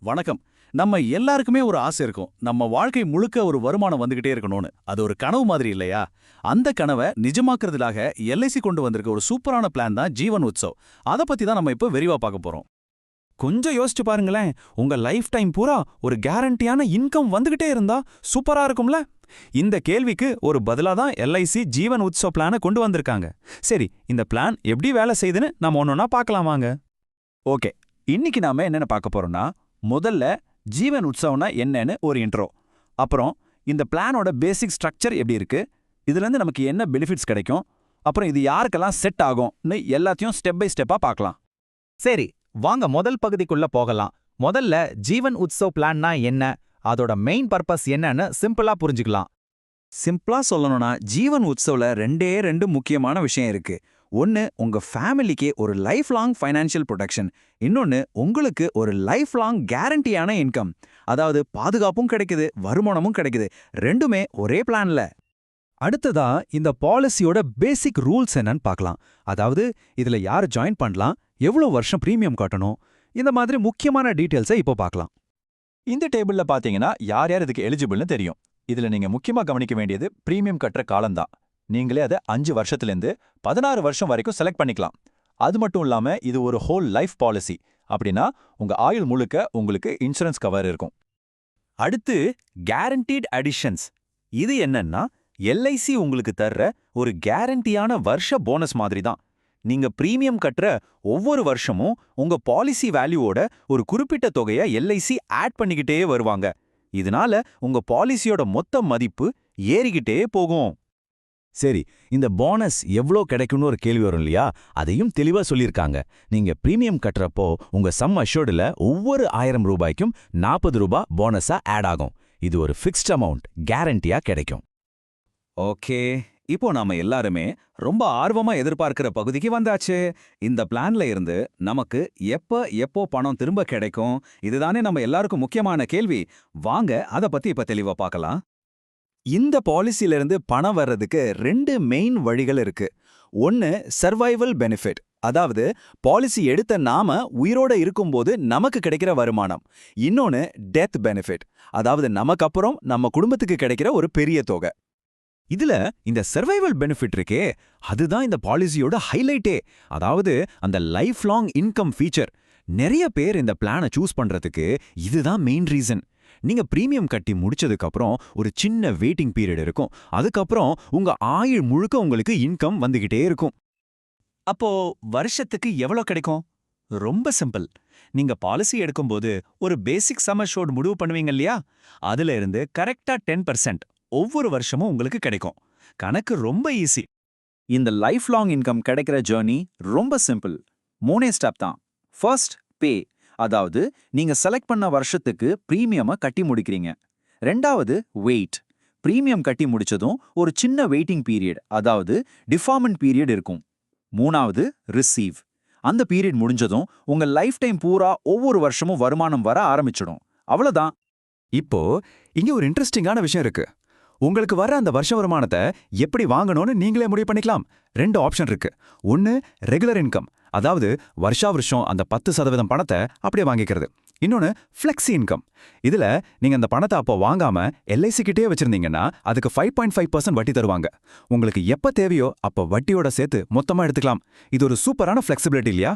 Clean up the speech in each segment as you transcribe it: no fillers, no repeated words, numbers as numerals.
வணக்கம். நம்ம எல்லாருக்குமே ஒரு ஆசை இருக்கும். நம்ம வாழ்க்கை முழுக்க ஒரு வருமானம் வந்துகிட்டே இருக்கணும்னு. அது ஒரு கனவு மாதிரி இல்லையா? அந்த கனவை நிஜமாக்குறதுக்காக எல்ஐசி கொண்டு வந்திருக்க ஒரு சூப்பரான பிளான் தான் ஜீவன் உத்சவ். அத பத்தி தான் நம்ம இப்ப விரிவா பார்க்க போறோம். கொஞ்சம் யோசிச்சு பாருங்களேன். உங்க லைஃப் டைம் பூரா ஒரு கேரண்டியான இன்கம் வந்துகிட்டே இருந்தா சூப்பரா இருக்கும்ல? இந்த கேள்விக்கு ஒரு பதிலா தான் எல்ஐசி ஜீவன் உத்சவ் பிளானை கொண்டு வந்திருக்காங்க. சரி, இந்த பிளான் எப்படி வேலை செய்யுதுன்னு நம்ம ஒன்னொன்னா பார்க்கலாமாங்க? ஓகே, இன்னைக்கு நாம என்னென்ன பார்க்க போறோம்னா, முதல்ல ஜீவன் உற்சவம்னா என்னன்னு ஒரு இன்ட்ரோ. அப்புறம் இந்த பிளானோட பேசிக் ஸ்ட்ரக்சர் எப்படி இருக்கு, இதுலேருந்து நமக்கு என்ன பெனிஃபிட்ஸ் கிடைக்கும், அப்புறம் இது யாருக்கெல்லாம் செட் ஆகும்னு எல்லாத்தையும் ஸ்டெப் பை ஸ்டெப்பா பார்க்கலாம். சரி, வாங்க முதல் பகுதிக்குள்ள போகலாம். முதல்ல ஜீவன் உத்சவ் பிளான்னா என்ன, அதோட மெயின் பர்பஸ் என்னன்னு சிம்பிளா புரிஞ்சுக்கலாம். சிம்பிளா சொல்லணும்னா, ஜீவன் உற்சவ்ல ரெண்டு முக்கியமான விஷயம் இருக்கு. ஒன்னு, உங்க ஃபேமிலிக்கு ஒரு லைஃப் லாங் ஃபைனான்ஷியல் ப்ரொடெக்ஷன். இன்னொன்னு, உங்களுக்கு ஒரு லைஃப் லாங் கேரண்டியான இன்கம். அதாவது பாதுகாப்பும் கிடைக்குது, வருமானமும் கிடைக்குது, ரெண்டுமே ஒரே பிளான்ல. அடுத்ததா இந்த பாலிசியோட பேசிக் ரூல்ஸ் என்னன்னு பார்க்கலாம். அதாவது இதுல யார் ஜாயின் பண்ணலாம், எவ்வளவு வருஷம் பிரீமியம் கட்டணும், இந்த மாதிரி முக்கியமான டீடைல்ஸை இப்போ பார்க்கலாம். இந்த டேபிள்ல பாத்தீங்கன்னா யார் யார் இதுக்கு எலிஜிபிள்னு தெரியும். இதுல நீங்க முக்கியமா கவனிக்க வேண்டியது பிரீமியம் கட்டுற காலம்தான். நீங்களே அதை 5 வருஷத்துலேருந்து 16 வருஷம் வரைக்கும் செலக்ட் பண்ணிக்கலாம். அது மட்டும் இல்லாம இது ஒரு ஹோல் லைஃப் பாலிசி. அப்படின்னா உங்க ஆயுள் முழுக்க உங்களுக்கு இன்சூரன்ஸ் கவர் இருக்கும். அடுத்து கேரண்டீட் அடிஷன்ஸ். இது என்னன்னா எல்ஐசி உங்களுக்கு தர்ற ஒரு கேரண்டியான வருஷ போனஸ் மாதிரி தான். நீங்க பிரீமியம் கட்டுற ஒவ்வொரு வருஷமும் உங்க பாலிசி வேல்யூவோட ஒரு குறிப்பிட்ட தொகையை எல்ஐசி ஆட் பண்ணிக்கிட்டே வருவாங்க. இதனால உங்க பாலிசியோட மொத்த மதிப்பு ஏறிக்கிட்டே போகும். சரி, இந்த போனஸ் எவ்ளோ கிடைக்கும்னு ஒரு கேள்வி வரும் இல்லையா? அதையும் தெளிவா சொல்லியிருக்காங்க. நீங்க பிரீமியம் கட்டுறப்போ உங்க சம் அஷ்யூர்டுல ஒவ்வொரு 1000 ரூபாய்க்கும் 40 ரூபாய் போனஸா ஆட் ஆகும். இது ஒரு ஃபிக்ஸ்ட் அமௌண்ட், கேரண்டியா கிடைக்கும். ஓகே, இப்போ நாம எல்லாருமே ரொம்ப ஆர்வமா எதிர்பார்க்கிற பகுதிக்கு வந்தாச்சு. இந்த பிளான்ல இருந்து நமக்கு எப்போ பணம் திரும்ப கிடைக்கும், இதுதானே நம்ம எல்லாருக்கும் முக்கியமான கேள்வி. வாங்க அத பத்தி இப்ப தெளிவா பார்க்கலாம். இந்த பாலிசில இருந்து பணம் வர்றதுக்கு 2 மெயின் வழிகள் இருக்கு. ஒன்னு சர்வைவல் பெனிஃபிட், அதாவது பாலிசி எடுத்த நாம உயிரோட இருக்கும்போது நமக்கு கிடைக்கிற வருமானம். இன்னொன்னு டெத் பெனிஃபிட், அதாவது நமக்கு அப்புறம் நம்ம குடும்பத்துக்கு கிடைக்கிற ஒரு பெரிய தொகை. இதுல இந்த சர்வைவல் பெனிஃபிட் இருக்கே, அதுதான் இந்த பாலிசியோட ஹைலைட்டே. அதாவது அந்த லைஃப் லாங் இன்கம் ஃபீச்சர். நிறைய பேர் இந்த பிளானை சூஸ் பண்றதுக்கு இதுதான் மெயின் ரீசன். நீங்க பிரீமியம் கட்டி முடிச்சதுக்கு அப்புறம் ஒரு சின்ன வெயிட்டிங் பீரியட் இருக்கும். அதுக்கப்புறம் உங்க ஆயுள் முழுக்க உங்களுக்கு இன்கம் வந்துகிட்டே இருக்கும். அப்போ வருஷத்துக்கு எவ்வளவு கிடைக்கும்? ரொம்ப சிம்பிள். நீங்க பாலிசி எடுக்கும்போது ஒரு பேசிக் சம் அஷ்யூர்ட் முடிவு பண்ணுவீங்க இல்லையா? அதுல இருந்து கரெக்டா 10% ஒவ்வொரு வருஷமும் உங்களுக்கு கிடைக்கும். கணக்கு ரொம்ப ஈஸி. இந்த லைஃப் லாங் இன்கம் கிடைக்கிற ஜர்னி ரொம்ப சிம்பிள். 3 ஸ்டெப் தான். ஃபர்ஸ்ட், பே, அதாவது நீங்க செலக்ட் பண்ண வருஷத்துக்கு பிரீமியமை கட்டி முடிக்கிறீங்க. ரெண்டாவது, வெயிட். பிரீமியம் கட்டி முடிச்சதும் ஒரு சின்ன வெயிட்டிங் பீரியட், அதாவது டிஃபார்மெண்ட் பீரியட் இருக்கும். மூணாவது, ரிசீவ். அந்த பீரியட் முடிஞ்சதும் உங்க லைஃப் டைம் பூரா ஒவ்வொரு வருஷமும் வருமானம் வர ஆரம்பிச்சிடும். அவ்வளவுதான். இப்போ இங்க ஒரு இன்ட்ரெஸ்டிங்கான விஷயம் இருக்கு. உங்களுக்கு வர அந்த வருஷ வருமானத்தை எப்படி வாங்கணும்னு நீங்களே முடிவு பண்ணிக்கலாம். 2 ஆப்ஷன் இருக்கு. ஒன்னு ரெகுலர் இன்கம், அதாவது வருஷா வருஷம் அந்த 10% பணத்தை அப்படியே வாங்கிக்கிறது. இன்னொன்னு ஃப்ளெக்ஸி இன்கம். இதுல நீங்க அந்த பணத்தை அப்போ வாங்காம எல்ஐசி கிட்டே வச்சிருந்தீங்கன்னா அதுக்கு 5.5% வட்டி தருவாங்க. உங்களுக்கு எப்ப தேவையோ அப்ப வட்டியோட சேர்த்து மொத்தமா எடுத்துக்கலாம். இது ஒரு சூப்பரான ஃப்ளெக்சிபிலிட்டி இல்லையா?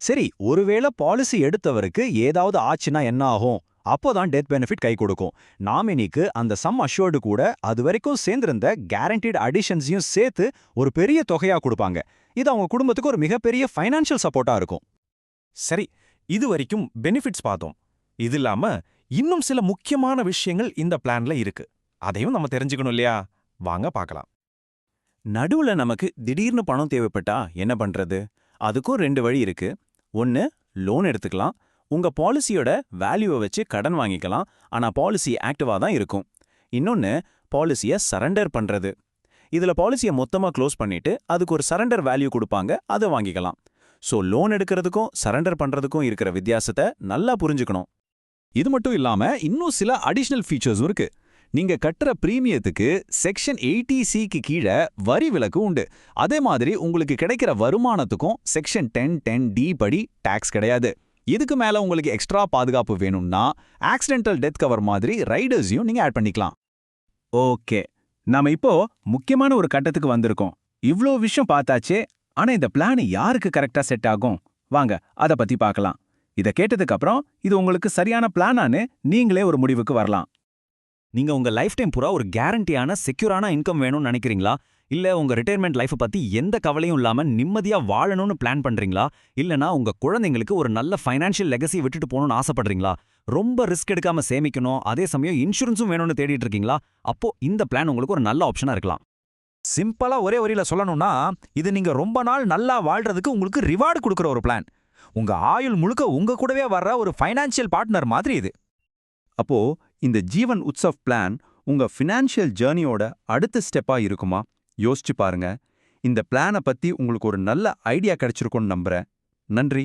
சரி, ஒருவேளை பாலிசி எடுத்தவருக்கு ஏதாவது ஆச்சுன்னா என்ன ஆகும்? அப்போதான் டெத் பெனிஃபிட் கை கொடுக்கும். நாமினிக்கு அந்த சம் அஷ்யூர்டு கூட அது வரைக்கும் சேர்ந்திருந்த கேரண்டீட் அடிஷன்ஸையும் சேர்த்து ஒரு பெரிய தொகையா கொடுப்பாங்க. இது அவங்க குடும்பத்துக்கு ஒரு மிகப்பெரிய ஃபைனான்ஷியல் சப்போர்ட்டா இருக்கும். சரி, இது வரைக்கும் பெனிஃபிட்ஸ் பார்த்தோம். இது இல்லாம இன்னும் சில முக்கியமான விஷயங்கள் இந்த பிளான்ல இருக்கு. அதையும் நம்ம தெரிஞ்சுக்கணும் இல்லையா? வாங்க பார்க்கலாம். நடுவுல நமக்கு திடீர்னு பணம் தேவைப்பட்டா என்ன பண்றது? அதுக்கும் 2 வழி இருக்கு. ஒன்னு, லோன் எடுத்துக்கலாம். உங்க பாலிசியோட வேல்யூவை வச்சு கடன் வாங்கிக்கலாம். ஆனா பாலிசி ஆக்டிவா தான் இருக்கும். இன்னொன்னு, பாலிசியை சரண்டர் பண்றது. இதுல பாலிசியை மொத்தமா க்ளோஸ் பண்ணிட்டு அதுக்கு ஒரு சரண்டர் வேல்யூ கொடுப்பாங்க, அதை வாங்கிக்கலாம். சோ லோன் எடுக்கிறதுக்கும் சரண்டர் பண்றதுக்கும் இருக்கிற வித்தியாசத்தை நல்லா புரிஞ்சுக்கணும். இது மட்டும் இல்லாம இன்னும் சில அடிஷனல் ஃபீச்சர்ஸும் இருக்கு. நீங்க கட்டுற பிரீமியத்துக்கு செக்ஷன் 80C கீழே வரி விலக்கு உண்டு. அதே மாதிரி உங்களுக்கு கிடைக்கிற வருமானத்துக்கும் செக்ஷன் 10(10)D படி டாக்ஸ் கிடையாது. இதுக்கு மேல உங்களுக்கு எக்ஸ்ட்ரா பாதுகாப்பு வேணும்னா ஆக்சிடென்டல் டெத் கவர் மாதிரி ரைடர்ஸையும் நீங்க ஆட் பண்ணிக்கலாம். ஓகே, நாம இப்போ முக்கியமான ஒரு கட்டத்துக்கு வந்திருக்கோம். இவ்ளோ விஷயம் பார்த்தாச்சே, ஆனா இந்த பிளான் யாருக்கு கரெக்டா செட் ஆகும்? வாங்க அத பத்தி பார்க்கலாம். இத கேட்டதுக்கு அப்புறம் இது உங்களுக்கு சரியான பிளானான்னு நீங்களே ஒரு முடிவுக்கு வரலாம். நீங்க உங்க லைஃப் டைம் பூரா ஒரு கேரண்டியான செக்யூரான இன்கம் வேணும்னு நினைக்கிறீங்களா? இல்ல உங்க ரிட்டையர்மெண்ட் லைஃப் பத்தி எந்த கவலையும் இல்லாம நிம்மதியா வாழணும்னு பிளான் பண்றீங்களா? இல்லனா உங்க குழந்தைங்களுக்கு ஒரு நல்ல ஃபைனான்ஷியல் லெகசி விட்டுட்டு போகணும்னு ஆசைப்படுறீங்களா? ரொம்ப ரிஸ்க் எடுக்காம சேமிக்கணும், அதே சமயம் இன்சூரன்ஸும் வேணும்னு தேடிட்டு இருக்கீங்களா? அப்போ இந்த பிளான் உங்களுக்கு ஒரு நல்ல ஆப்ஷனா இருக்கலாம். சிம்பிளா ஒரே வரியில சொல்லணும்னா இது நீங்க ரொம்ப நாள் நல்லா வாழ்றதுக்கு உங்களுக்கு ரிவார்டு கொடுக்குற ஒரு பிளான். உங்க ஆயுள் முழுக்க உங்க கூடவே வர்ற ஒரு ஃபைனான்ஷியல் பார்ட்னர் மாதிரி இது. அப்போ இந்த ஜீவன் உத்சவ் பிளான் உங்க ஃபினான்ஷியல் ஜேர்னியோட அடுத்த ஸ்டெப்பா இருக்குமா? யோசிச்சு பாருங்க. இந்த பிளானை பத்தி உங்களுக்கு ஒரு நல்ல ஐடியா கிடைச்சிருக்கும்னு நம்புறேன். நன்றி.